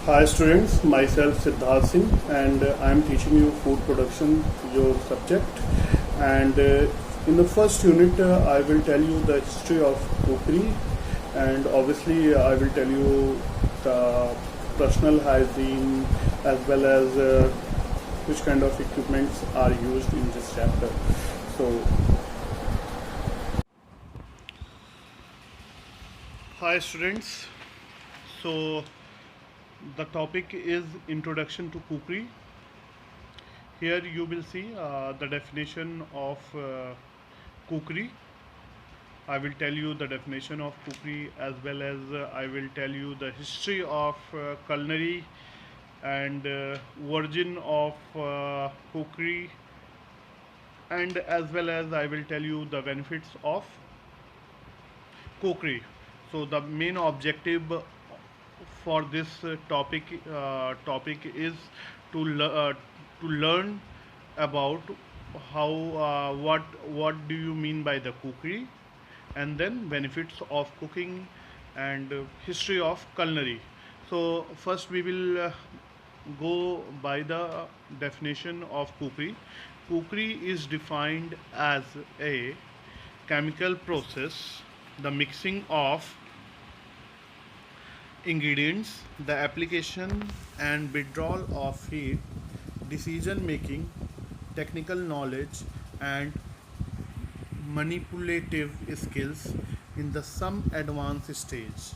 Hi students, myself Siddharth Singh and I am teaching you food production, your subject. And in the first unit, I will tell you the history of cookery, and obviously I will tell you the personal hygiene as well as which kind of equipments are used in this chapter. So, hi students. So the topic is introduction to cookery. Here you will see the definition of cookery. I will tell you the definition of cookery as well as I will tell you the history of culinary and origin of cookery, and as well as I will tell you the benefits of cookery. So the main objective for this topic is to to learn about how what do you mean by the cookery, and then benefits of cooking and history of culinary. So first we will go by the definition of cookery. Cookery is defined as a chemical process, the mixing of ingredients, the application and withdrawal of heat, decision making, technical knowledge, and manipulative skills in the some advanced stage.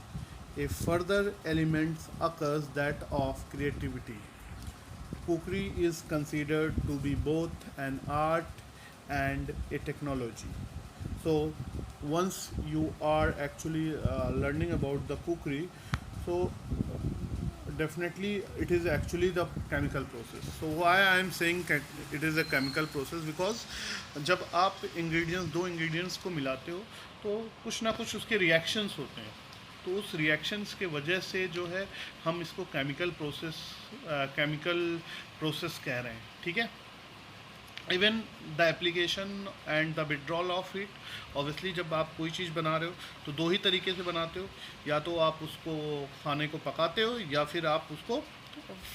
A further element occurs that of creativity. Cookery is considered to be both an art and a technology. So once you are actually learning about the cookery, so definitely it is actually the chemical process. So why I am saying it is a chemical process, because जब आप ingredients दो ingredients को मिलाते हो तो कुछ ना कुछ उसके reactions होते हैं, तो उस reactions के वजह से जो है हम इसको chemical process कह रहे हैं, ठीक है. Even the application and the withdrawal of heat. Obviously जब आप कोई चीज़ बना रहे हो तो दो ही तरीके से बनाते हो, या तो आप उसको खाने को पकाते हो या फिर आप उसको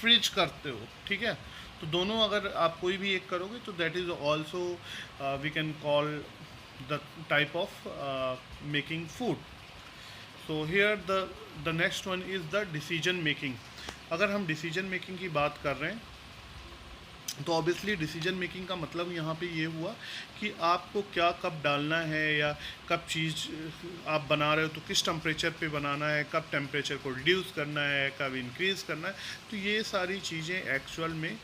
फ्रीज करते हो, ठीक है. तो दोनों अगर आप कोई भी एक करोगे तो that is also we can call the type of making food. So here the next one is the decision making. अगर हम डिसीजन मेकिंग की बात कर रहे हैं तो ऑब्वियसली डिसीजन मेकिंग का मतलब यहाँ पे ये हुआ कि आपको क्या कब डालना है, या कब चीज़ आप बना रहे हो तो किस टेम्परेचर पे बनाना है, कब टेम्परेचर को रिड्यूस करना है, कब इंक्रीज़ करना है. तो ये सारी चीज़ें एक्चुअल में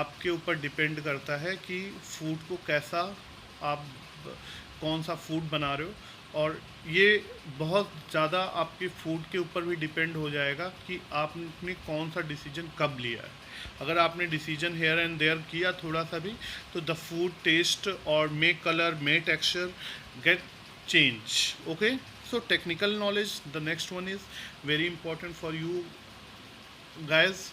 आपके ऊपर डिपेंड करता है कि फूड को कैसा आप कौन सा फूड बना रहे हो. और ये बहुत ज़्यादा आपके फूड के ऊपर भी डिपेंड हो जाएगा कि आपने कौन सा डिसीजन कब लिया है. अगर आपने डिसीजन हेयर एंड देयर किया थोड़ा सा भी, तो द फूड टेस्ट और may colour may texture get change. Okay. So technical knowledge, the next one is very important for you guys.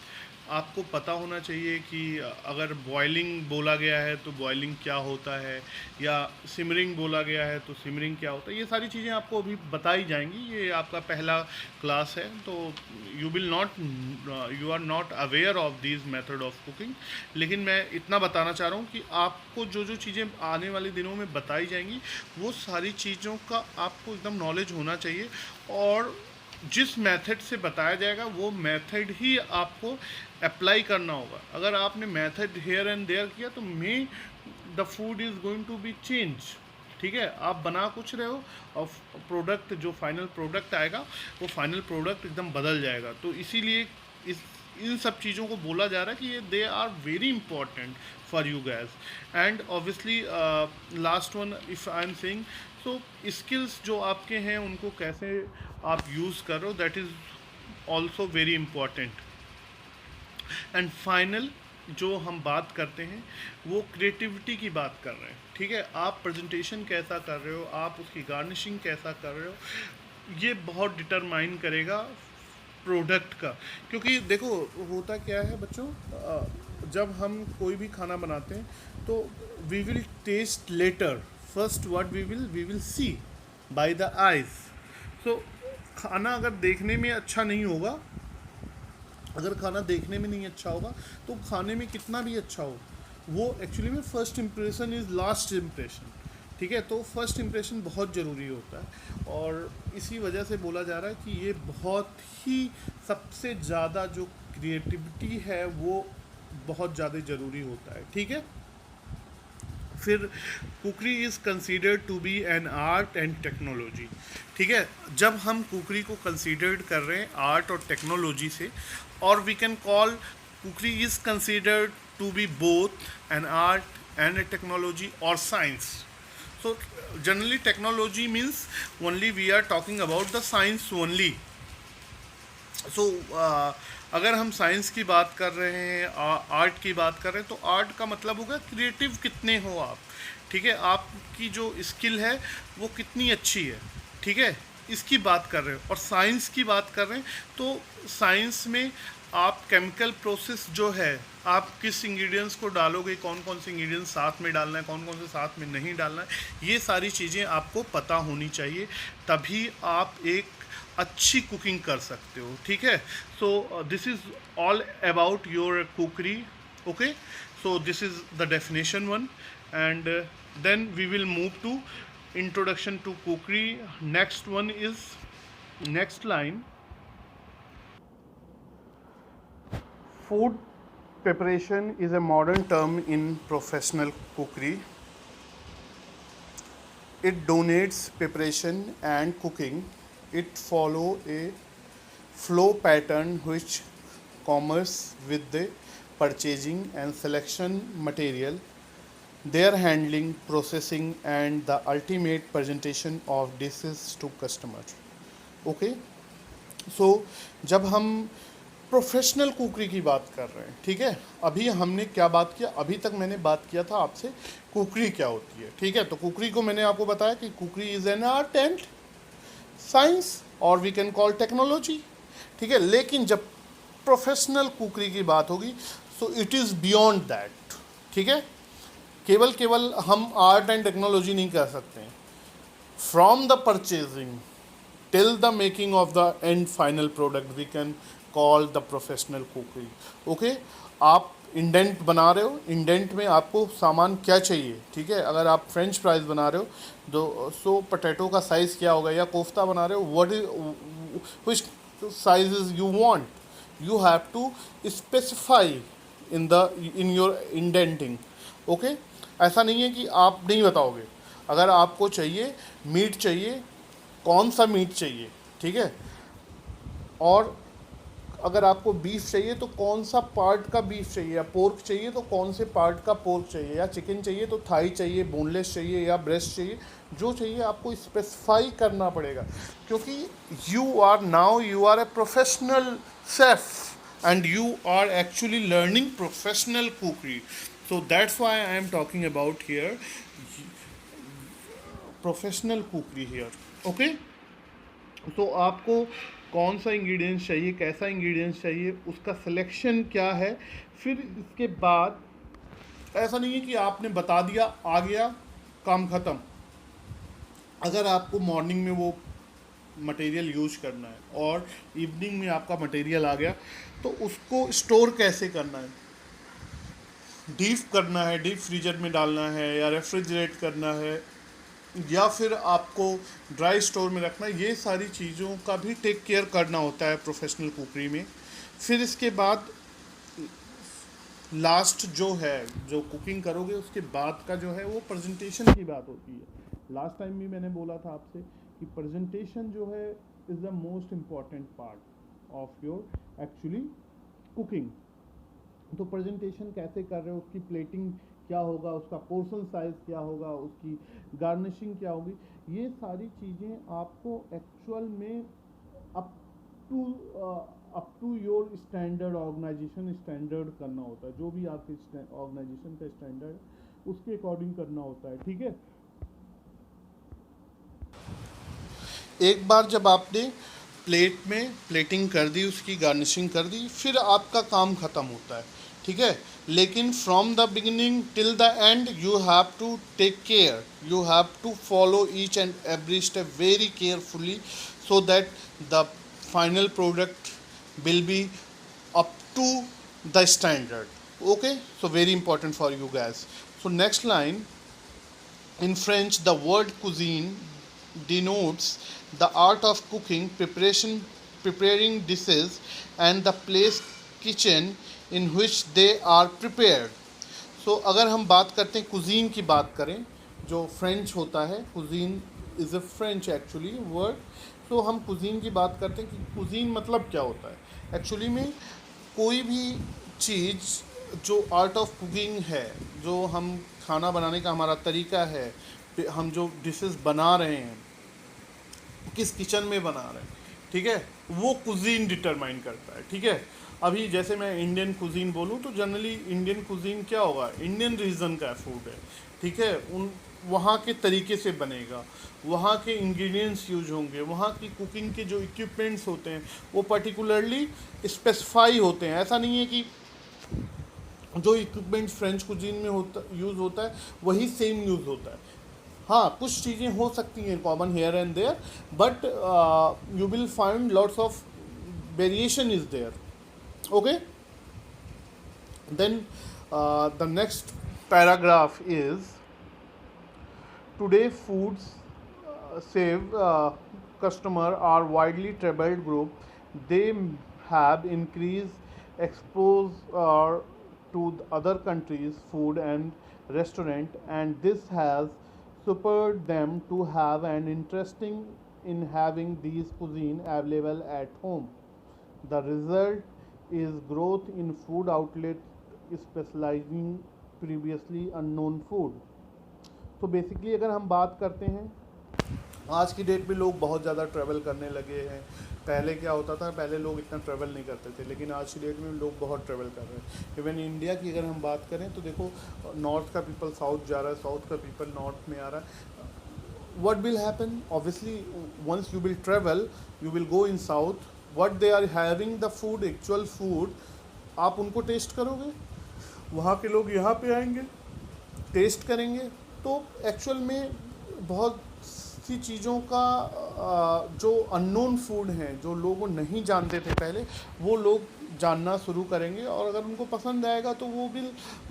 आपको पता होना चाहिए कि अगर बॉइलिंग बोला गया है तो बॉइलिंग क्या होता है, या सिमरिंग बोला गया है तो सिमरिंग क्या होता है. ये सारी चीज़ें आपको अभी बताई जाएंगी. ये आपका पहला क्लास है, तो you are not aware of this method of cooking. लेकिन मैं इतना बताना चाह रहा हूँ कि आपको जो जो चीज़ें आने वाले दिनों में बताई जाएंगी वो सारी चीज़ों का आपको एकदम नॉलेज होना चाहिए, और जिस मेथड से बताया जाएगा वो मेथड ही आपको अप्लाई करना होगा. अगर आपने मेथड हेयर एंड देयर किया तो the food is going to be change, ठीक है. आप बना कुछ रहे हो और प्रोडक्ट जो फाइनल प्रोडक्ट आएगा वो फाइनल प्रोडक्ट एकदम बदल जाएगा. तो इसीलिए इन सब चीज़ों को बोला जा रहा है कि ये they are very important for you guys. And obviously last one if I am saying, so skills जो आपके हैं उनको कैसे आप यूज़ करो, that is also very important. And final जो हम बात करते हैं वो क्रिएटिविटी की बात कर रहे हैं, ठीक है. आप प्रेजेंटेशन कैसा कर रहे हो, आप उसकी गार्निशिंग कैसा कर रहे हो, ये बहुत डिटरमाइन करेगा प्रोडक्ट का. क्योंकि देखो होता क्या है बच्चों, जब हम कोई भी खाना बनाते हैं तो we will taste later. First what we will see by the eyes. So खाना अगर देखने में अच्छा नहीं होगा अगर खाना देखने में नहीं अच्छा होगा तो खाने में कितना भी अच्छा हो, वो एक्चुअली में first impression is last impression. ठीक है, तो फर्स्ट इम्प्रेशन बहुत ज़रूरी होता है, और इसी वजह से बोला जा रहा है कि ये बहुत ही सबसे ज़्यादा जो क्रिएटिविटी है वो बहुत ज़्यादा ज़रूरी होता है। ठीक है, फिर cookery is considered to be an art and technology. ठीक है, जब हम कुकरी को कंसीडर्ड कर रहे हैं आर्ट और टेक्नोलॉजी से, और we can call cookery is considered to be both an art and a technology और science. So generally technology means only we are talking about the science only. So अगर हम science की बात कर रहे हैं, आर्ट की बात कर रहे हैं, तो आर्ट का मतलब होगा क्रिएटिव कितने हो आप। ठीक है, आपकी जो स्किल है वो कितनी अच्छी है। ठीक है, इसकी बात कर रहे हैं। और साइंस की बात कर रहे हैं तो साइंस में आप केमिकल प्रोसेस जो है, आप किस इंग्रेडिएंट्स को डालोगे, कौन कौन से इंग्रेडिएंट्स साथ में डालना है, कौन कौन से साथ में नहीं डालना है, ये सारी चीज़ें आपको पता होनी चाहिए, तभी आप एक अच्छी कुकिंग कर सकते हो। ठीक है, so this is all about your cookery. Okay, so this is the definition one, and then we will move to introduction to cookery. Next one is, next line, food preparation is a modern term in professional cookery. It donates preparation and cooking. It follow a flow pattern which commerce with the purchasing and selection material, their handling, processing and the ultimate presentation of dishes to customer. Okay, so जब हम professional cookery की बात कर रहे हैं, ठीक है, अभी हमने क्या बात किया, अभी तक मैंने बात किया था आपसे कुकरी क्या होती है। ठीक है, तो कुकरी को मैंने आपको बताया कि cookery is an art and science और वी कैन कॉल टेक्नोलॉजी। ठीक है, लेकिन जब प्रोफेशनल कुकरी की बात होगी so it is beyond that. ठीक है, केवल हम आर्ट एंड टेक्नोलॉजी नहीं कह सकते हैं। From the purchasing till the making of the end final product we can call the professional cookery. Okay, आप इंडेंट बना रहे हो, इंडेंट में आपको सामान क्या चाहिए। ठीक है, अगर आप फ्रेंच फ्राइज बना रहे हो तो सो पोटैटो का साइज़ क्या होगा, या कोफ्ता बना रहे हो, what is which sizes you want, you have to specify in your indenting. Okay, ऐसा नहीं है कि आप नहीं बताओगे। अगर आपको चाहिए मीट चाहिए, कौन सा मीट चाहिए, ठीक है, और अगर आपको बीफ चाहिए तो कौन सा पार्ट का बीफ चाहिए, या पोर्क चाहिए तो कौन से पार्ट का पोर्क चाहिए, या चिकन चाहिए तो थाई चाहिए, बोनलेस चाहिए या ब्रेस्ट चाहिए, जो चाहिए आपको स्पेसिफाई करना पड़ेगा, क्योंकि you are a professional chef and you are actually learning professional cookery. So that's why I am talking about here professional cookery here. Okay, तो आपको कौन सा इंग्रेडिएंट्स चाहिए, कैसा इंग्रेडिएंट्स चाहिए, उसका सिलेक्शन क्या है. फिर इसके बाद ऐसा नहीं है कि आपने बता दिया, आ गया, काम ख़त्म. अगर आपको मॉर्निंग में वो मटेरियल यूज करना है और इवनिंग में आपका मटेरियल आ गया, तो उसको स्टोर कैसे करना है, डीप करना है, डीप फ्रीजर में डालना है, या रेफ्रिजरेट करना है, या फिर आपको ड्राई स्टोर में रखना है, ये सारी चीज़ों का भी टेक केयर करना होता है प्रोफेशनल कुकरी में. फिर इसके बाद लास्ट जो है, जो कुकिंग करोगे उसके बाद का जो है वो प्रेजेंटेशन की बात होती है. लास्ट टाइम भी मैंने बोला था आपसे कि प्रेजेंटेशन जो है is the most important part of your actually cooking. तो प्रेजेंटेशन कैसे कर रहे हो, उसकी प्लेटिंग क्या होगा, उसका पोर्शन साइज़ क्या होगा, उसकी गार्निशिंग क्या होगी, ये सारी चीज़ें आपको एक्चुअल में up to your standard, organization standard करना होता है. जो भी आपके ऑर्गेनाइजेशन का स्टैंडर्ड है उसके अकॉर्डिंग करना होता है. ठीक है, एक बार जब आपने प्लेट में प्लेटिंग कर दी, उसकी गार्निशिंग कर दी, फिर आपका काम ख़त्म होता है. ठीक है, लेकिन from the beginning till the end you have to take care, you have to follow each and every step very carefully, so that the final product will be up to the standard. Okay, so very important for you guys. So next line, in French, the word cuisine denotes the art of cooking, preparing dishes, and the place kitchen in which they are prepared. सो अगर हम बात करते हैं cuisine की बात करें, जो French होता है, cuisine is a French actually word. So हम कुजीन की बात करते हैं कि कुजीन मतलब क्या होता है एक्चुअली में. कोई भी चीज़ जो आर्ट ऑफ कुकिंग है, जो हम खाना बनाने का हमारा तरीका है, हम जो डिशेस बना रहे हैं, किस किचन में बना रहे हैं, ठीक है, वो कुजीन डिटरमाइन करता है. ठीक है, अभी जैसे मैं इंडियन कुजीन बोलूँ तो जनरली इंडियन कुजीन क्या होगा, इंडियन रीजन का फूड है. ठीक है, उन वहाँ के तरीके से बनेगा, वहाँ के इंग्रेडिएंट्स यूज होंगे, वहाँ की कुकिंग के जो इक्विपमेंट्स होते हैं वो पर्टिकुलरली स्पेसिफाई होते हैं. ऐसा नहीं है कि जो इक्विपमेंट्स फ्रेंच कुजीन में यूज़ होता है वही सेम यूज़ होता है. हाँ, कुछ चीज़ें हो सकती हैं common here and there, but you will find lots of variation is there. Okay, then the next paragraph is, today foods save customer are widely traveled group. They have increased exposure to the other countries food and restaurant, and this has spurred them to have an interesting in having these cuisine available at home. The result is growth in food outlets specializing previously unknown food. तो basically अगर हम बात करते हैं, आज की date में लोग बहुत ज़्यादा ट्रैवल करने लगे हैं. पहले क्या होता था, पहले लोग इतना ट्रैवल नहीं करते थे, लेकिन आज की डेट में लोग बहुत ट्रैवल कर रहे हैं. इवन इंडिया की अगर हम बात करें तो देखो, नॉर्थ का पीपल साउथ जा रहा है, साउथ का पीपल नॉर्थ में आ रहा है. what will happen, obviously once you will travel, you will go in south, what they are having the food, actual food, आप उनको टेस्ट करोगे, वहाँ के लोग यहाँ पे आएंगे, टेस्ट करेंगे. तो एक्चुअल में बहुत सी चीज़ों का जो अननोन फूड हैं, जो लोग नहीं जानते थे पहले, वो लोग जानना शुरू करेंगे, और अगर उनको पसंद आएगा तो वो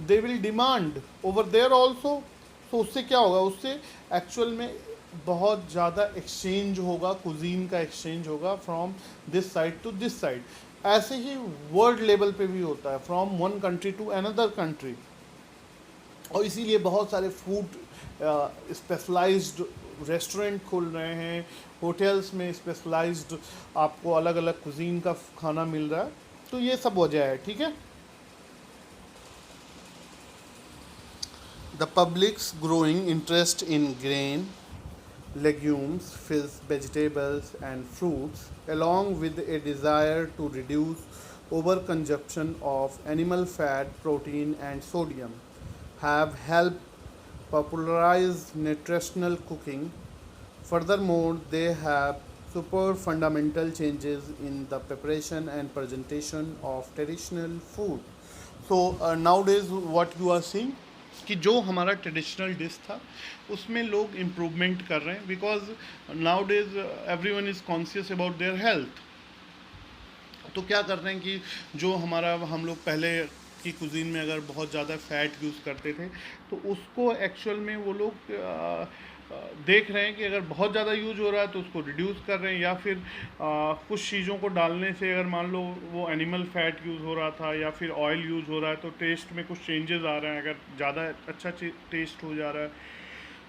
they will demand over there also. तो उससे क्या होगा, उससे एक्चुअल में बहुत ज़्यादा एक्सचेंज होगा, कुजीन का एक्सचेंज होगा from this side to this side. ऐसे ही वर्ल्ड लेवल पे भी होता है, from one country to another country. और इसीलिए बहुत सारे फूड स्पेशलाइज्ड रेस्टोरेंट खुल रहे हैं, होटल्स में स्पेशलाइज्ड आपको अलग अलग कुजीन का खाना मिल रहा है. तो ये सब वजह है. ठीक है, the public's growing interest in grain, legumes, fish, vegetables, and fruits, along with a desire to reduce overconsumption of animal fat, protein, and sodium, have helped popularize nutritional cooking. Furthermore, they have super fundamental changes in the preparation and presentation of traditional food. So nowadays what you are seeing कि जो हमारा traditional dish था उसमें लोग improvement कर रहे हैं, because now days everyone is conscious about their health. तो क्या कर रहे हैं कि जो हमारा हम लोग पहले की कुजीन में अगर बहुत ज़्यादा फैट यूज़ करते थे, तो उसको एक्चुअल में वो लोग देख रहे हैं कि अगर बहुत ज़्यादा यूज हो रहा है तो उसको रिड्यूस कर रहे हैं, या फिर कुछ चीज़ों को डालने से अगर मान लो वो एनिमल फैट यूज़ हो रहा था या फिर ऑयल यूज़ हो रहा है तो टेस्ट में कुछ चेंजेस आ रहे हैं. अगर ज़्यादा अच्छा टेस्ट हो जा रहा है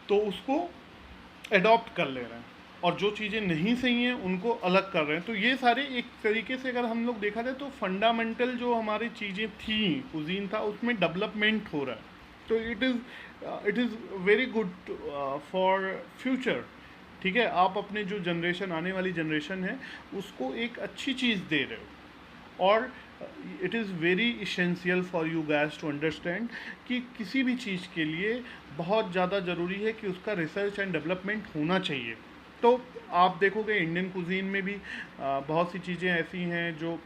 तो उसको एडॉप्ट कर ले रहे हैं, और जो चीज़ें नहीं सही हैं उनको अलग कर रहे हैं. तो ये सारे एक तरीके से अगर हम लोग देखा जाए तो फंडामेंटल जो हमारी चीज़ें थी, कुजीन था, उसमें डेवलपमेंट हो रहा है. तो it is very good for future. ठीक है, आप अपने जो जनरेशन, आने वाली जनरेशन है, उसको एक अच्छी चीज़ दे रहे हो. और it is very essential for you guys to understand कि किसी भी चीज़ के लिए बहुत ज़्यादा ज़रूरी है कि उसका रिसर्च एंड डेवलपमेंट होना चाहिए. तो आप देखोगे इंडियन कुजीन में भी बहुत सी चीज़ें ऐसी हैं जो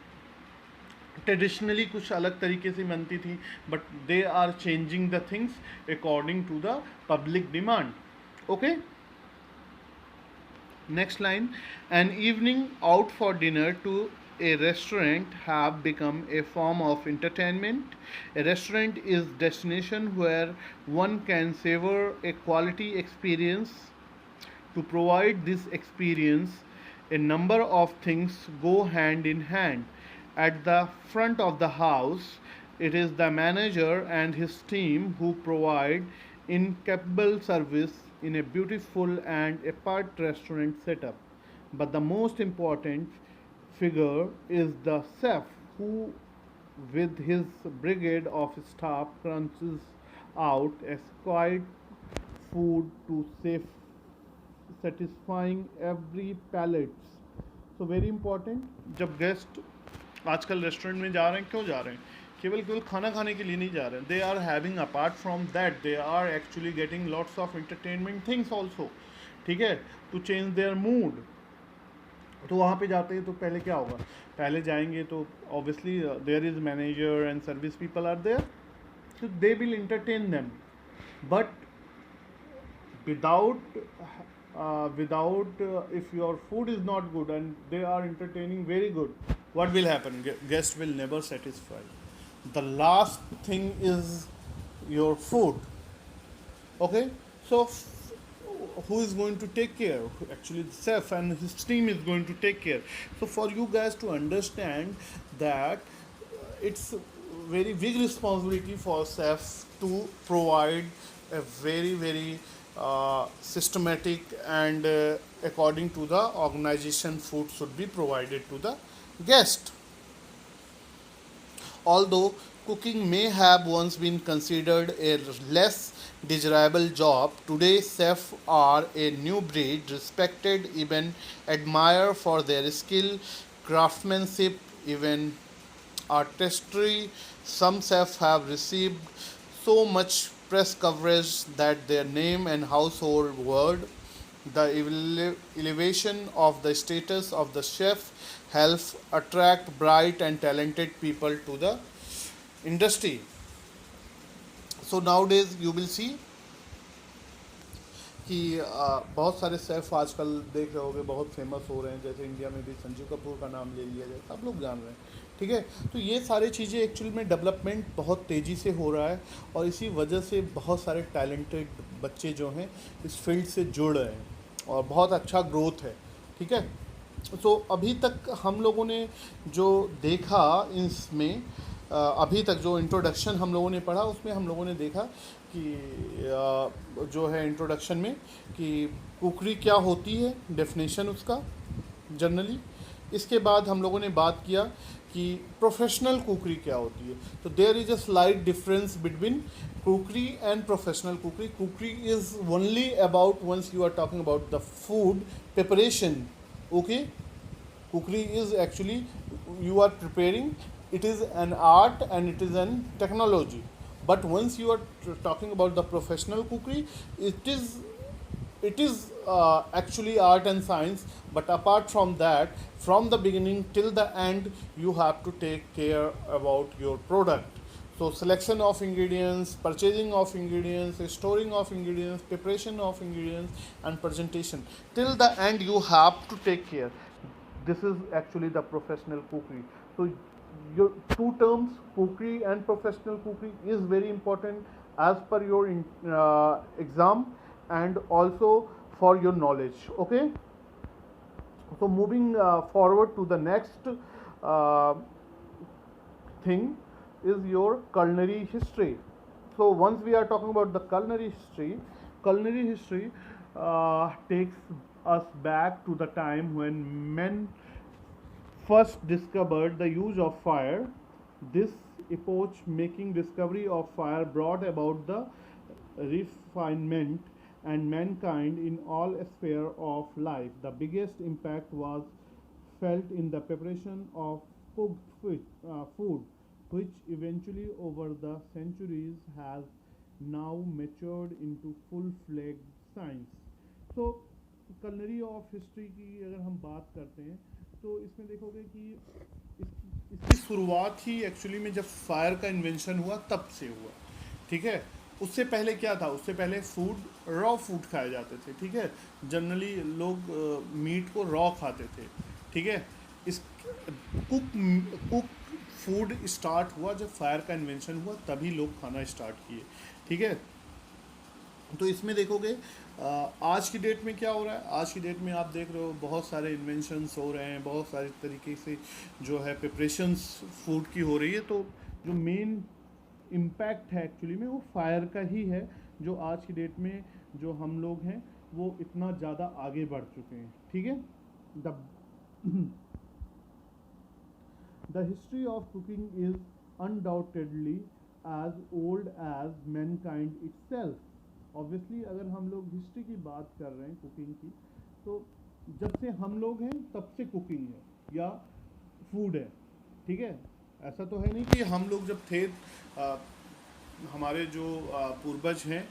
ट्रेडिशनली कुछ अलग तरीके से बनती थी, but they are changing the things according to the public demand. Okay, next line, an evening out for dinner to a restaurant have become a form of entertainment. A restaurant is destination where one can savor a quality experience. To provide this experience, a number of things go hand in hand. At the front of the house, it is the manager and his team who provide incapable service in a beautiful and apart restaurant setup. But the most important figure is the chef who, with his brigade of staff, crunches out exquisite food to save satisfying every palate. So very important, जब guest आजकल restaurant में जा रहे हैं, क्यों जा रहे हैं? केवल केवल खाना खाने के लिए नहीं जा रहे हैं. They are having apart from that, they are actually getting lots of entertainment things also. ठीक है, टू चेंज देयर मूड. तो वहाँ पे जाते हैं तो पहले क्या होगा? पहले जाएंगे तो obviously there is manager and service people are there, so they will entertain them. But without if your food is not good and they are entertaining very good, what will happen? Guest will never satisfy. The last thing is your food. Okay, so who is going to take care? Actually the chef and his team is going to take care. So for you guys to understand that it's very big responsibility for chef to provide a very systematic and according to the organization food should be provided to the guest. Although cooking may have once been considered a less desirable job, today chefs are a new breed, respected, even admired for their skill, craftsmanship, even artistry. Some chefs have received so much press coverage that their name and household word. The elevation of the status of the chef helps attract bright and talented people to the industry. So nowadays you will see कि बहुत सारे chef आजकल देख रहे होगे बहुत famous हो रहे हैं. जैसे इंडिया में भी संजीव कपूर का नाम ले लिया जाए, सब लोग जान रहे हैं. ठीक है, तो ये सारी चीज़ें एक्चुअली में डेवलपमेंट बहुत तेज़ी से हो रहा है और इसी वजह से बहुत सारे टैलेंटेड बच्चे जो हैं इस फील्ड से जुड़ रहे हैं और बहुत अच्छा ग्रोथ है. ठीक है, तो अभी तक हम लोगों ने जो देखा इसमें अभी तक जो इंट्रोडक्शन हम लोगों ने पढ़ा उसमें हम लोगों ने देखा कि जो है इंट्रोडक्शन में कि कुकरी क्या होती है, डेफिनेशन उसका जनरली. इसके बाद हम लोगों ने बात किया कि प्रोफेशनल कुकरी क्या होती है. तो there is a slight difference between cookery and professional cookery. Cookery is only about once you are talking about the food preparation. Okay, cookery is actually you are preparing, it is an art and it is an technology. But once you are talking about the professional cookery, it is actually art and science. But apart from that, from the beginning till the end, you have to take care about your product. So selection of ingredients, purchasing of ingredients, storing of ingredients, preparation of ingredients, and presentation. Till the end, you have to take care. This is actually the professional cookery. So your two terms, cookery and professional cookery, is very important as per your exam and also for your knowledge. Okay, so moving forward to the next thing is your culinary history. So once we are talking about the culinary history takes us back to the time when men first discovered the use of fire. This epoch-making discovery of fire brought about the refinement and mankind in all spheres of life. The biggest impact was felt in the preparation of cooked food, which eventually over the centuries has now matured into full-fledged science. So culinary of history की अगर हम बात करते हैं तो इसमें देखोगे कि इसकी शुरुआत ही एक्चुअली में जब फायर का इन्वेंशन हुआ तब से हुआ. ठीक है, उससे पहले क्या था? उससे पहले फूड रॉ फूड खाए जाते थे. ठीक है, जनरली लोग मीट को रॉ खाते थे. ठीक है, इस कुक कुक फूड स्टार्ट हुआ जब फायर का इन्वेंशन हुआ, तभी लोग खाना स्टार्ट किए। ठीक है। तो इसमें देखोगे आज की डेट में क्या हो रहा है। आज की डेट में आप देख रहे हो बहुत सारे इन्वेंशंस हो रहे हैं, बहुत सारे तरीके से जो है प्रिपरेशंस फूड की हो रही है। तो जो मेन इम्पैक्ट है एक्चुअली में वो फायर का ही है, जो आज की डेट में जो हम लोग हैं वो इतना ज़्यादा आगे बढ़ चुके हैं। ठीक है। The the history of cooking is undoubtedly as old as mankind itself. Obviously अगर हम लोग हिस्ट्री की बात कर रहे हैं कुकिंग की, तो जब से हम लोग हैं तब से कुकिंग है या फूड है। ठीक है। ऐसा तो है नहीं कि हम लोग जब थे हमारे जो पूर्वज हैं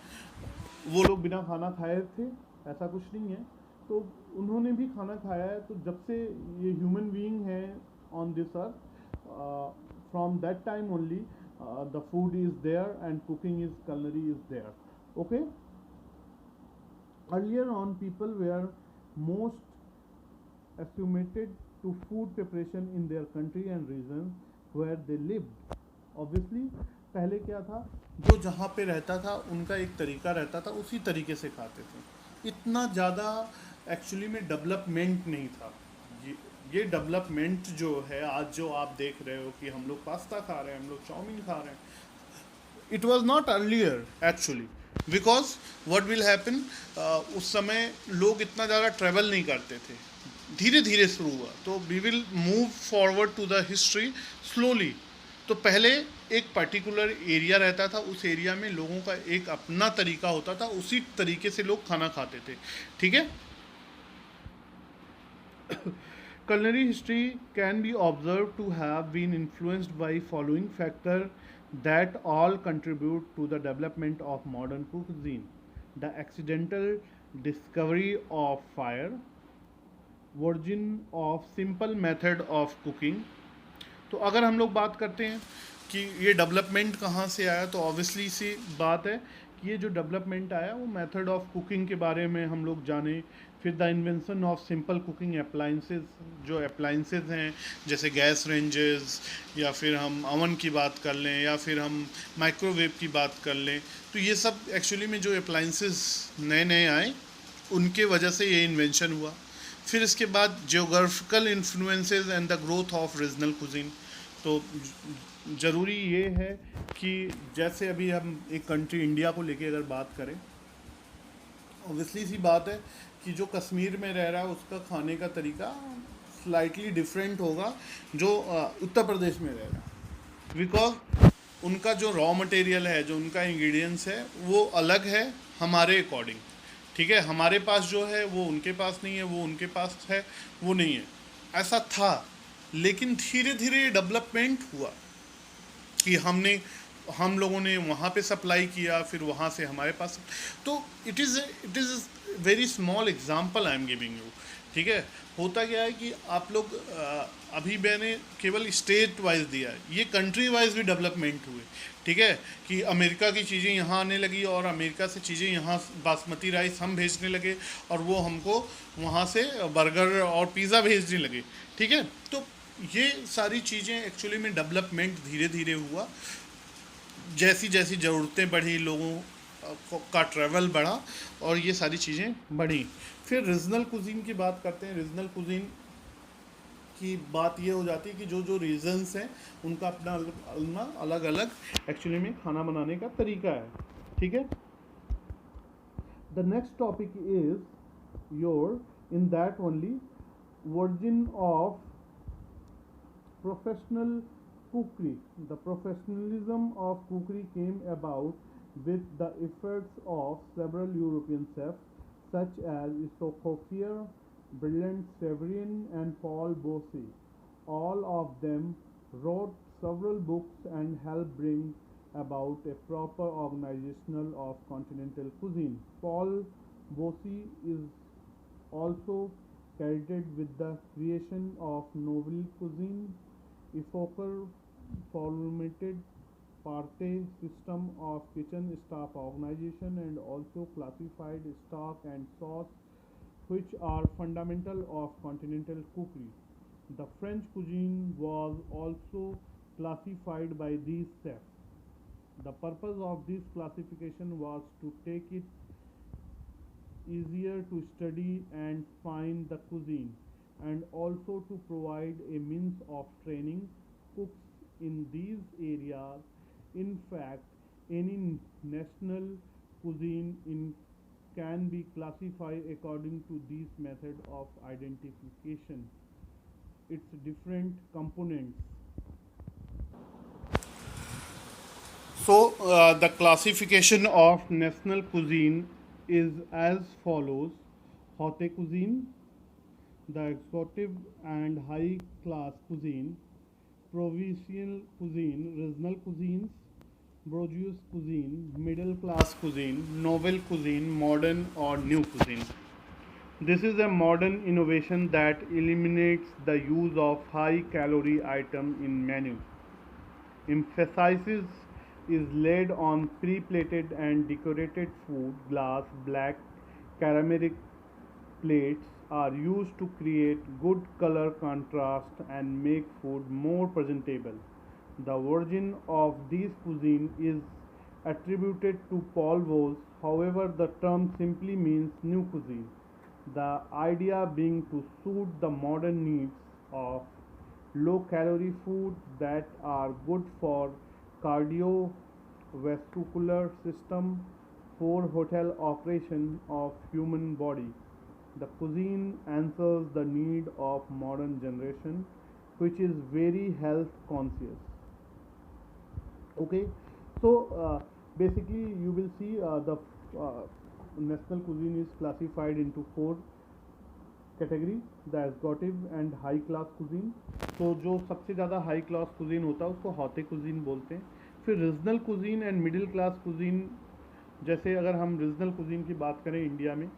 वो लोग बिना खाना खाए थे, ऐसा कुछ नहीं है। तो उन्होंने भी खाना खाया है। तो जब से ये ह्यूमन बीइंग है on this earth, from that time only the food is there and cooking is culinary is there. Okay. Earlier on people were most estimated to food preparation in their country and regions where they lived. Obviously पहले क्या था, जो जहाँ पे रहता था उनका एक तरीका रहता था, उसी तरीके से खाते थे। इतना ज़्यादा एक्चुअली में डेवलपमेंट नहीं था। ये डेवलपमेंट जो है आज जो आप देख रहे हो कि हम लोग पास्ता खा रहे हैं, हम लोग चाउमीन खा रहे हैं, it was not earlier actually. Because what will happen, उस समय लोग इतना ज़्यादा ट्रेवल नहीं करते थे, धीरे धीरे शुरू हुआ। तो we will move forward to the history slowly. तो पहले एक पर्टिकुलर एरिया रहता था, उस एरिया में लोगों का एक अपना तरीका होता था, उसी तरीके से लोग खाना खाते थे। ठीक है। Culinary history can be observed to have been influenced by following factors that all contribute to the development of modern cuisine: the accidental discovery of fire, origin of simple method of cooking। तो अगर हम लोग बात करते हैं कि ये development कहाँ से आया, तो ऑब्वियसली सी बात है कि ये जो डेवलपमेंट आया वो मेथड ऑफ कुकिंग के बारे में हम लोग जाने। फिर the invention of simple cooking appliances, जो अप्लाइंसेस हैं जैसे गैस रेंजेस, या फिर हम अवन की बात कर लें, या फिर हम माइक्रोवेव की बात कर लें। तो ये सब एक्चुअली में जो अप्लाइंसेस नए नए आए उनके वजह से ये इन्वेंशन हुआ। फिर इसके बाद geographical influences and the growth of regional cuisine. तो ज़रूरी ये है कि जैसे अभी हम एक कंट्री इंडिया को लेके अगर बात करें, ऑब्वियसली सी बात है कि जो कश्मीर में रह रहा है उसका खाने का तरीका स्लाइटली डिफरेंट होगा जो उत्तर प्रदेश में रह रहा है। बिकॉज उनका जो रॉ मटेरियल है, जो उनका इंग्रेडिएंट्स है, वो अलग है हमारे अकॉर्डिंग। ठीक है। हमारे पास जो है वो उनके पास नहीं है, वो उनके पास है वो नहीं है। ऐसा था, लेकिन धीरे धीरे डेवलपमेंट हुआ कि हम लोगों ने वहाँ पे सप्लाई किया, फिर वहाँ से हमारे पास। तो it is very small example I am giving you. ठीक है। होता क्या है कि आप लोग अभी मैंने केवल स्टेट वाइज दिया है, ये कंट्री वाइज भी डेवलपमेंट हुए। ठीक है। कि अमेरिका की चीज़ें यहाँ आने लगी और अमेरिका से चीज़ें यहाँ बासमती राइस हम भेजने लगे और वो हमको वहाँ से बर्गर और पिज़्ज़ा भेजने लगे। ठीक है। तो ये सारी चीज़ें एक्चुअली में डेवलपमेंट धीरे धीरे हुआ, जैसी जैसी ज़रूरतें बढ़ी, लोगों का ट्रैवल बढ़ा और ये सारी चीज़ें बढ़ी। फिर रीजनल कुजीन की बात करते हैं। रीजनल कुजीन की बात ये हो जाती है कि जो जो रीजन्स हैं उनका अपना अलग अलग एक्चुअली में खाना बनाने का तरीका है। ठीक है। The next topic is your in that only virgin of professional cookery. The professionalism of cookery came about with the efforts of several European chefs such as Sophia, Brilliant Severian and Paul Bossi. All of them wrote several books and helped bring about a proper organizational of continental cuisine. Paul Bossi is also credited with the creation of novel cuisine. Efoker formulated Parthe system of kitchen staff organization and also classified stock and sauce, which are fundamental of continental cookery. The French cuisine was also classified by these steps. The purpose of this classification was to take it easier to study and find the cuisine, and also to provide a means of training cooks in these areas. In fact, any national cuisine can be classified according to this method of identification, its different components. So, the classification of national cuisine is as follows: haute cuisine, the exotic and high class cuisine; provincial cuisine, regional cuisines; bourgeois cuisine, middle class cuisine; novel cuisine, modern or new cuisine. This is a modern innovation that eliminates the use of high calorie item in menus. Emphasis is laid on pre-plated and decorated food. Glass, black, ceramic plates are used to create good color contrast and make food more presentable. The origin of this cuisine is attributed to Paul Bowles. However, the term simply means new cuisine. The idea being to suit the modern needs of low calorie food that are good for cardiovascular system, for hotel operation of human body. The cuisine answers the need of modern generation, which is very health conscious. Okay, so basically you will see the national cuisine is classified into four category, the exotic and high class cuisine. तो जो सबसे ज़्यादा high class cuisine होता है उसको हॉटे cuisine बोलते हैं. फिर regional cuisine and middle class cuisine. जैसे अगर हम रीजनल कुजीन की बात करें इंडिया में,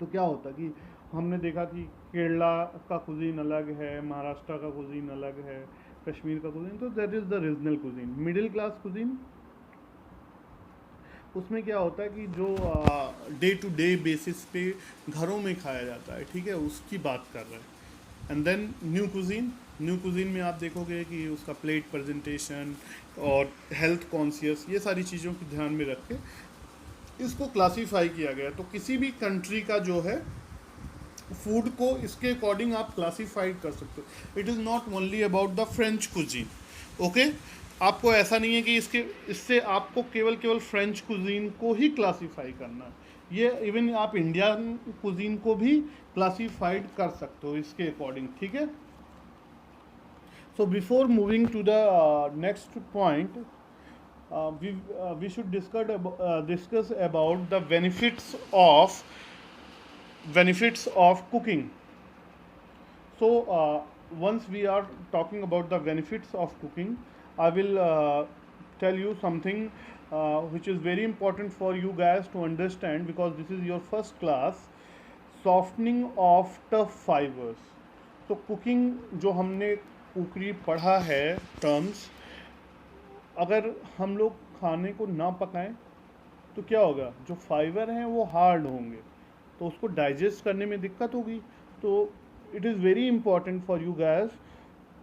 तो क्या होता है कि हमने देखा कि केरला का कुजीन अलग है, महाराष्ट्र का कुजीन अलग है, कश्मीर का कुजीन, तो that is the regional cuisine. Middle class cuisine, उसमें क्या होता है कि जो डे टू डे बेसिस पे घरों में खाया जाता है, ठीक है, उसकी बात कर रहे हैं. एंड देन न्यू कुजीन में आप देखोगे कि उसका प्लेट प्रेजेंटेशन और हेल्थ कॉन्शियस, ये सारी चीज़ों को ध्यान में रख के इसको क्लासीफाई किया गया. तो किसी भी कंट्री का जो है फूड को इसके अकॉर्डिंग आप क्लासीफाइड कर सकते हो. It is not only about the French cuisine. Okay, आपको ऐसा नहीं है कि इससे आपको केवल फ्रेंच कुजीन को ही क्लासीफाई करना है. ये इवन आप इंडियन कुजीन को भी क्लासीफाइड कर सकते हो इसके अकॉर्डिंग, ठीक है. So before moving to the next point, we should discuss about the benefits of cooking. So once we are talking about the benefits of cooking, I will tell you something which is very important for you guys to understand, because this is your first class. Softening of tough fibers. तो cooking जो हमने कुकरी पढ़ा है terms, अगर हम लोग खाने को ना पकाएं तो क्या होगा, जो फाइबर हैं वो हार्ड होंगे, तो उसको डाइजेस्ट करने में दिक्कत होगी. तो it is very important for you guys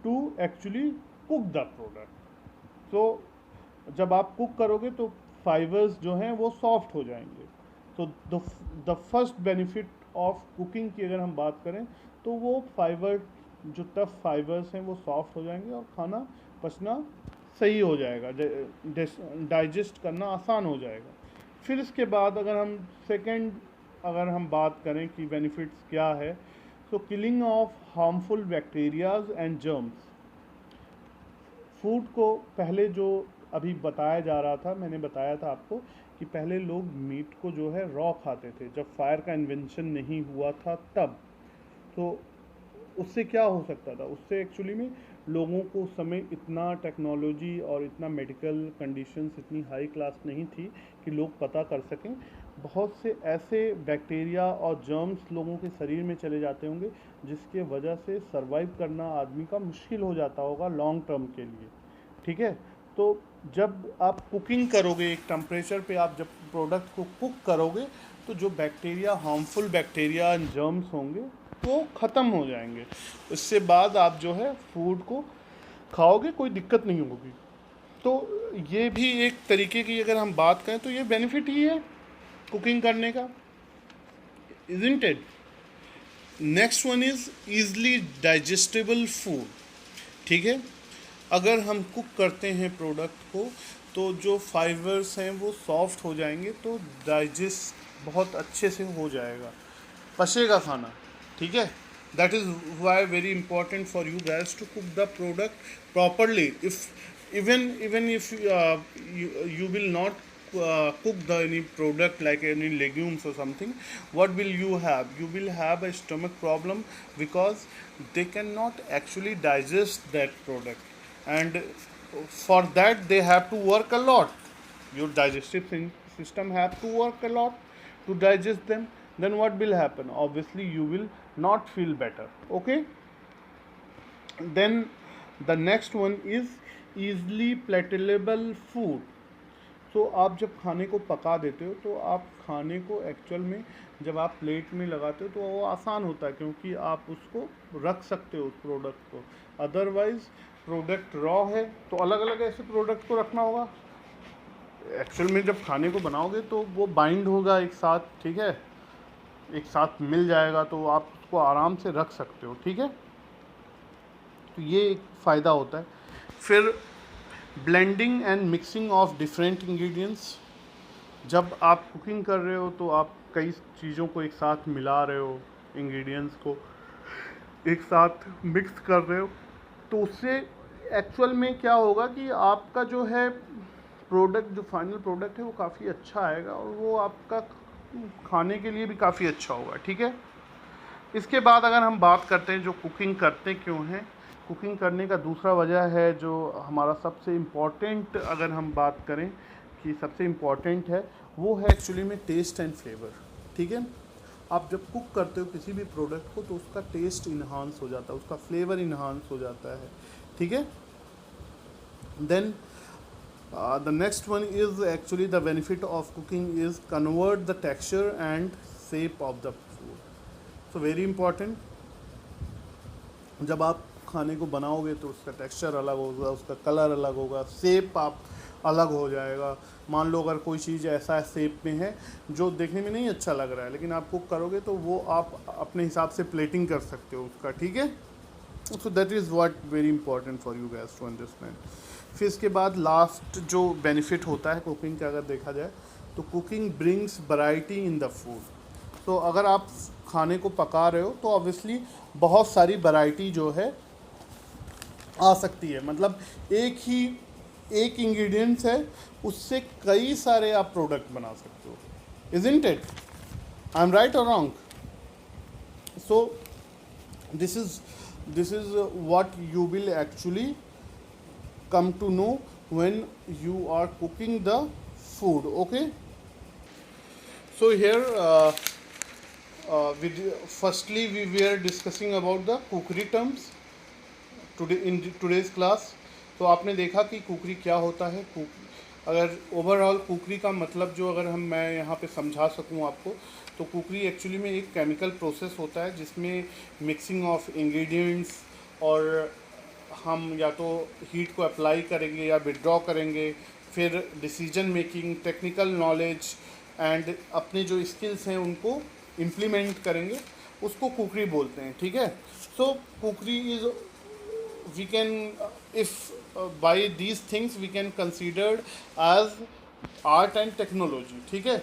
to actually cook the product. तो जब आप कुक करोगे तो फाइबर्स जो हैं वो सॉफ्ट हो जाएंगे. तो the first benefit of cooking की अगर हम बात करें तो वो फाइबर, जो टफ फाइबर्स हैं वो सॉफ्ट हो जाएंगे और खाना पचना सही हो जाएगा, डाइजेस्ट करना आसान हो जाएगा. फिर इसके बाद अगर हम बात करें कि बेनिफिट्स क्या है, तो killing of harmful bacterias and germs. Food को पहले जो अभी बताया जा रहा था, मैंने बताया था आपको कि पहले लोग मीट को जो है रॉ खाते थे, जब फायर का इन्वेंशन नहीं हुआ था तब. तो उससे क्या हो सकता था, उससे एक्चुअली में लोगों को उस समय इतना टेक्नोलॉजी और इतना मेडिकल कंडीशंस इतनी हाई क्लास नहीं थी कि लोग पता कर सकें. बहुत से ऐसे बैक्टीरिया और जर्म्स लोगों के शरीर में चले जाते होंगे जिसके वजह से सरवाइव करना आदमी का मुश्किल हो जाता होगा लॉन्ग टर्म के लिए, ठीक है. तो जब आप कुकिंग करोगे, एक टेम्परेचर पे आप जब प्रोडक्ट को कुक करोगे, तो जो bacteria, harmful bacteria and germs होंगे वो ख़त्म हो जाएंगे। उससे बाद आप जो है फूड को खाओगे, कोई दिक्कत नहीं होगी। तो ये भी एक तरीके की अगर हम बात करें तो ये बेनिफिट ही है कुकिंग करने का, isn't it. Next one is easily digestible food. ठीक है, अगर हम कुक करते हैं प्रोडक्ट को तो जो फाइबर्स हैं वो सॉफ्ट हो जाएंगे, तो डाइजेस्ट बहुत अच्छे से हो जाएगा, पचेगा खाना। ठीक है, that is why very important for you guys to cook the product properly. If even if you will not cook the any product like any legumes or something, what will you will have a stomach problem, because they cannot actually digest that product, and for that they have to work a lot. Your digestive system have to work a lot to digest them. Then what will happen? Obviously you will not feel better. Okay, then the next one is easily palatable food. तो आप जब खाने को पका देते हो तो आप खाने को एक्चुअल में जब आप प्लेट में लगाते हो तो वो आसान होता है, क्योंकि आप उसको रख सकते हो उस प्रोडक्ट को। अदरवाइज प्रोडक्ट रॉ है तो अलग अलग ऐसे प्रोडक्ट को रखना होगा। एक्चुअल में जब खाने को बनाओगे तो वो बाइंड होगा एक साथ, ठीक है, एक साथ मिल जाएगा, तो आप उसको आराम से रख सकते हो। ठीक है, तो ये एक फ़ायदा होता है। फिर blending and mixing of different ingredients. जब आप कुकिंग कर रहे हो तो आप कई चीज़ों को एक साथ मिला रहे हो, इंग्रेडिएंट्स को एक साथ मिक्स कर रहे हो, तो उससे एक्चुअल में क्या होगा कि आपका जो है प्रोडक्ट, जो फाइनल प्रोडक्ट है वो काफ़ी अच्छा आएगा और वो आपका खाने के लिए भी काफ़ी अच्छा होगा। ठीक है, इसके बाद अगर हम बात करते हैं जो कुकिंग करते क्यों हैं, कुकिंग करने का दूसरा वजह है जो हमारा सबसे इम्पॉर्टेंट, अगर हम बात करें कि सबसे इम्पॉर्टेंट है, वो है एक्चुअली में टेस्ट एंड फ्लेवर। ठीक है, आप जब कुक करते हो किसी भी प्रोडक्ट को तो उसका टेस्ट इन्हांस हो जाता है, उसका फ्लेवर इन्हांस हो जाता है। ठीक है, then the next one is actually the benefit of cooking is convert the texture and shape of the food. So very important, जब आप खाने को बनाओगे तो उसका टेक्सचर अलग होगा, उसका कलर अलग होगा, शेप आप अलग हो जाएगा। मान लो अगर कोई चीज़ ऐसा शेप में है जो देखने में नहीं अच्छा लग रहा है, लेकिन आप कुक करोगे तो वो आप अपने हिसाब से प्लेटिंग कर सकते हो उसका। ठीक है, so that is what very important for you guys to understand. फिर इसके बाद लास्ट जो बेनिफिट होता है कुकिंग का अगर देखा जाए तो cooking brings variety in the food. तो अगर आप खाने को पका रहे हो तो ऑब्वियसली बहुत सारी वैरायटी जो है आ सकती है, मतलब एक इंग्रेडिएंट्स है उससे कई सारे आप प्रोडक्ट बना सकते हो, isn't it? I am right और wrong? So this is what you will actually come to know when you are cooking the food. Okay, so here firstly we were discussing about the cookery terms today in today's class. तो आपने देखा कि कुकरी क्या होता है। अगर overall कुकरी का मतलब जो अगर मैं यहाँ पे समझा सकूँ आपको, तो कुकरी एक्चुअली में एक केमिकल प्रोसेस होता है जिसमें मिक्सिंग ऑफ इंग्रेडिएंट्स, और हम या तो हीट को अप्लाई करेंगे या विड्रॉ करेंगे, फिर decision making, technical knowledge and अपने जो स्किल्स हैं उनको इम्प्लीमेंट करेंगे, उसको कुकरी बोलते हैं। ठीक है, so cookery is we can if by these things we can considered as art and technology. ठीक है,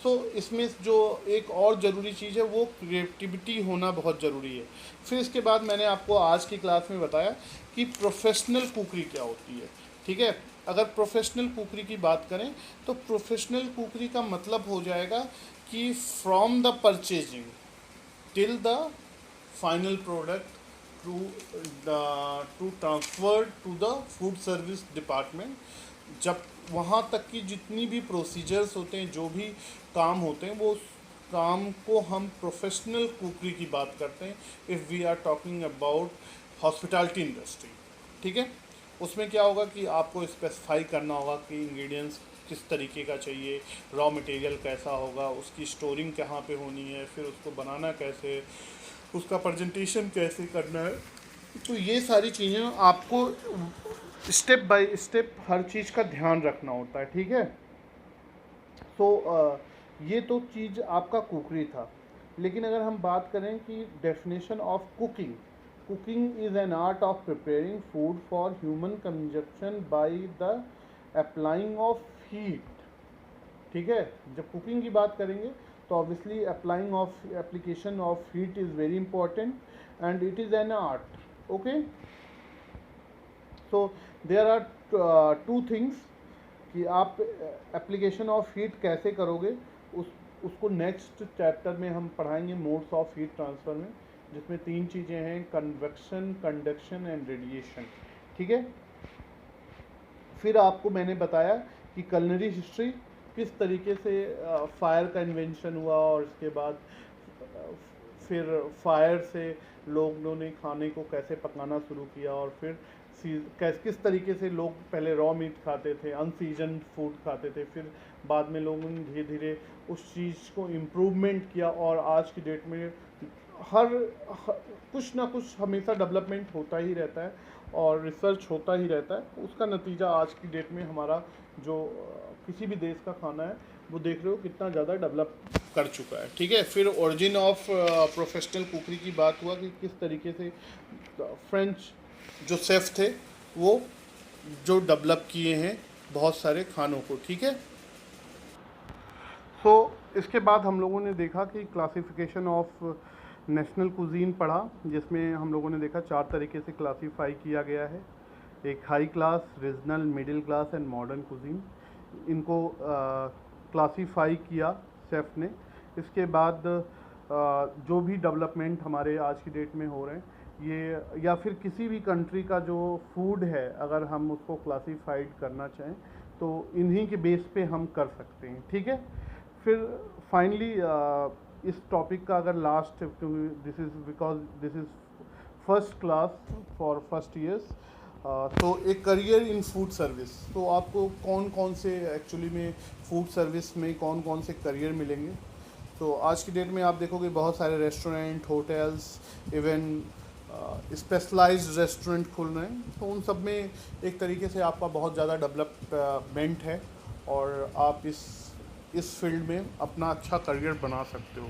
सो इसमें जो एक और ज़रूरी चीज़ है वो क्रिएटिविटी होना बहुत ज़रूरी है। फिर इसके बाद मैंने आपको आज की क्लास में बताया कि प्रोफेशनल कुकरी क्या होती है। ठीक है, अगर प्रोफेशनल कुकरी की बात करें तो प्रोफेशनल कुकरी का मतलब हो जाएगा कि from the purchasing till the final product to transfer to the food service department, जब वहाँ तक की जितनी भी प्रोसीजर्स होते हैं, जो भी काम होते हैं, वो काम को हम प्रोफेशनल कुकरी की बात करते हैं। If we are talking about hospitality industry. ठीक है, उसमें क्या होगा कि आपको स्पेसिफाई करना होगा कि इंग्रेडिएंट्स किस तरीके का चाहिए, रॉ मटेरियल कैसा होगा, उसकी स्टोरिंग कहाँ पे होनी है, फिर उसको बनाना कैसे, उसका प्रेजेंटेशन कैसे करना है। तो ये सारी चीज़ें आपको स्टेप बाय स्टेप हर चीज़ का ध्यान रखना होता है, ठीक है। तो ये तो चीज़ आपका कुकरी था। लेकिन अगर हम बात करें कि definition of cooking, cooking is an art of preparing food for human consumption by the applying of heat, ठीक है। जब कुकिंग की बात करेंगे तो obviously applying of application of heat is very important and it is an art, okay. So there are two things कि आप application of heat कैसे करोगे, उसको नेक्स्ट चैप्टर में हम पढ़ाएंगे मोड्स ऑफ हीट ट्रांसफ़र में, जिसमें 3 चीज़ें हैं, कन्वेक्शन, कंडक्शन एंड रेडिएशन, ठीक है। फिर आपको मैंने बताया कि कलनरी हिस्ट्री किस तरीके से फायर का इन्वेंशन हुआ और इसके बाद फिर फायर से लोगों ने खाने को कैसे पकाना शुरू किया और फिर किस तरीके से लोग पहले रॉ मीट खाते थे, अनसीजन फूड खाते थे, फिर बाद में लोगों ने धीरे धीरे उस चीज़ को इम्प्रूवमेंट किया और आज की डेट में हर कुछ ना कुछ हमेशा डेवलपमेंट होता ही रहता है और रिसर्च होता ही रहता है। उसका नतीजा आज की डेट में हमारा जो किसी भी देश का खाना है वो देख रहे हो कितना ज़्यादा डेवलप कर चुका है, ठीक है। फिर ओरिजिन ऑफ प्रोफेशनल कुकरी की बात हुआ कि किस तरीके से फ्रेंच जो शेफ़ थे वो जो डेवलप किए हैं बहुत सारे खानों को, ठीक है। सो इसके बाद हम लोगों ने देखा कि क्लासिफिकेशन ऑफ नेशनल कुजीन पढ़ा, जिसमें हम लोगों ने देखा 4 तरीके से क्लासीफाई किया गया है। एक high class, regional, middle class and modern cuisine, इनको क्लासीफाई किया शेफ़ ने। इसके बाद जो भी डेवलपमेंट हमारे आज की डेट में हो रहे हैं ये, या फिर किसी भी कंट्री का जो फूड है अगर हम उसको क्लासीफाइड करना चाहें तो इन्हीं के बेस पे हम कर सकते हैं, ठीक है। फिर फाइनली इस टॉपिक का अगर last, this is because this is first class for first years, तो एक करियर इन फूड सर्विस, तो आपको कौन कौन से एक्चुअली में फूड सर्विस में कौन कौन से करियर मिलेंगे। तो आज की डेट में आप देखोगे बहुत सारे restaurant, hotels, even specialised restaurant खुल रहे हैं, तो उन सब में एक तरीके से आपका बहुत ज़्यादा डेवलपमेंट है और आप इस फील्ड में अपना अच्छा करियर बना सकते हो।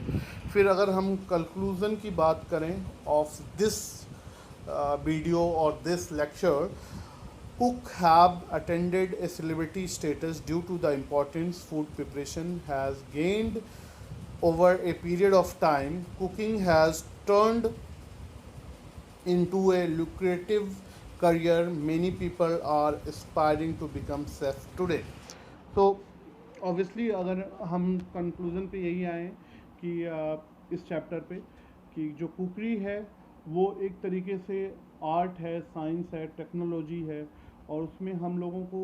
फिर अगर हम कंक्लूज़न की बात करें ऑफ दिस वीडियो और this lecture, cook have attended a celebrity status due to the importance food preparation has gained over a period of time. Cooking has turned into a lucrative career. Many people are aspiring to become chef today. So obviously अगर हम conclusion पे यही आए कि इस chapter पे कि जो कुकरी है वो एक तरीके से आर्ट है, साइंस है, टेक्नोलॉजी है और उसमें हम लोगों को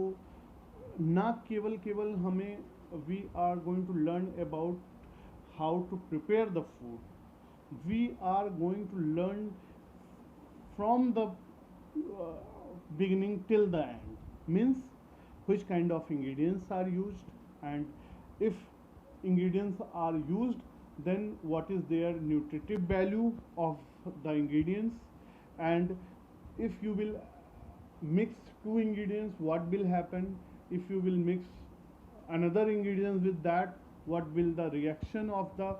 ना केवल हमें we are going to learn about how to prepare the food, we are going to learn from the beginning till the end, means which kind of ingredients are used, and if ingredients are used then what is their nutritive value of the ingredients, and if you will mix two ingredients what will happen, if you will mix another ingredients with that what will the reaction of the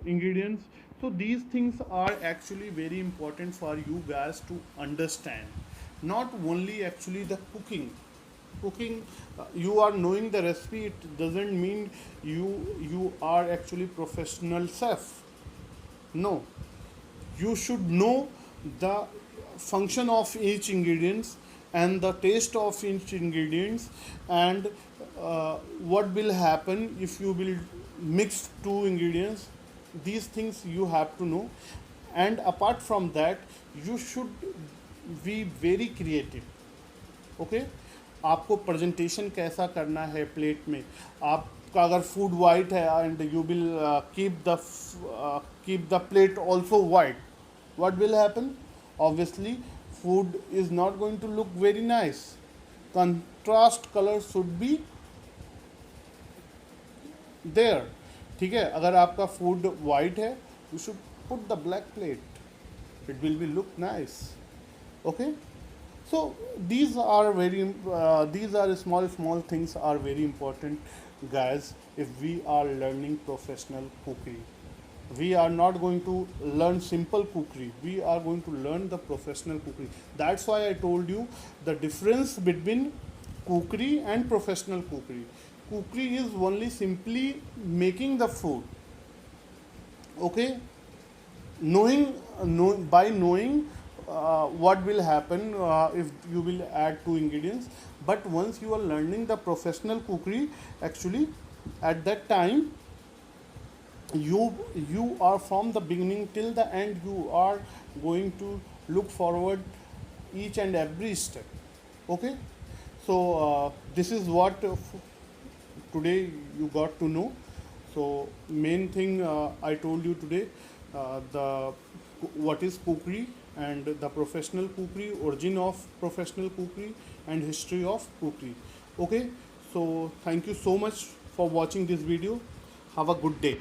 ingredients. So these things are actually very important for you guys to understand, not only actually the cooking. You are knowing the recipe, it doesn't mean you are actually professional chef. No, you should know the function of each ingredients and the taste of each ingredients, and what will happen if you will mix two ingredients. These things you have to know, and apart from that you should be very creative, okay. आपको presentation कैसा करना है plate में, आपका अगर food white है and you will keep the plate also white, what will happen? Obviously food is not going to look very nice. Contrast color should be there, ठीक है। अगर आपका फूड वाइट है you should put the black plate, it will be look nice. Okay, so these are very these are small things are very important, guys. If we are learning professional cookery, we are not going to learn simple cookery, we are going to learn the professional cookery. That's why I told you the difference between cookery and professional cookery. Cookery is only simply making the food. Okay, by knowing what will happen if you will add two ingredients. But once you are learning the professional cookery, actually at that time you are from the beginning till the end, you are going to look forward each and every step. Okay, so this is what today you got to know. So main thing I told you today, the what is cookery and the professional cookery, origin of professional cookery and history of cookery. Okay, so thank you so much for watching this video. Have a good day.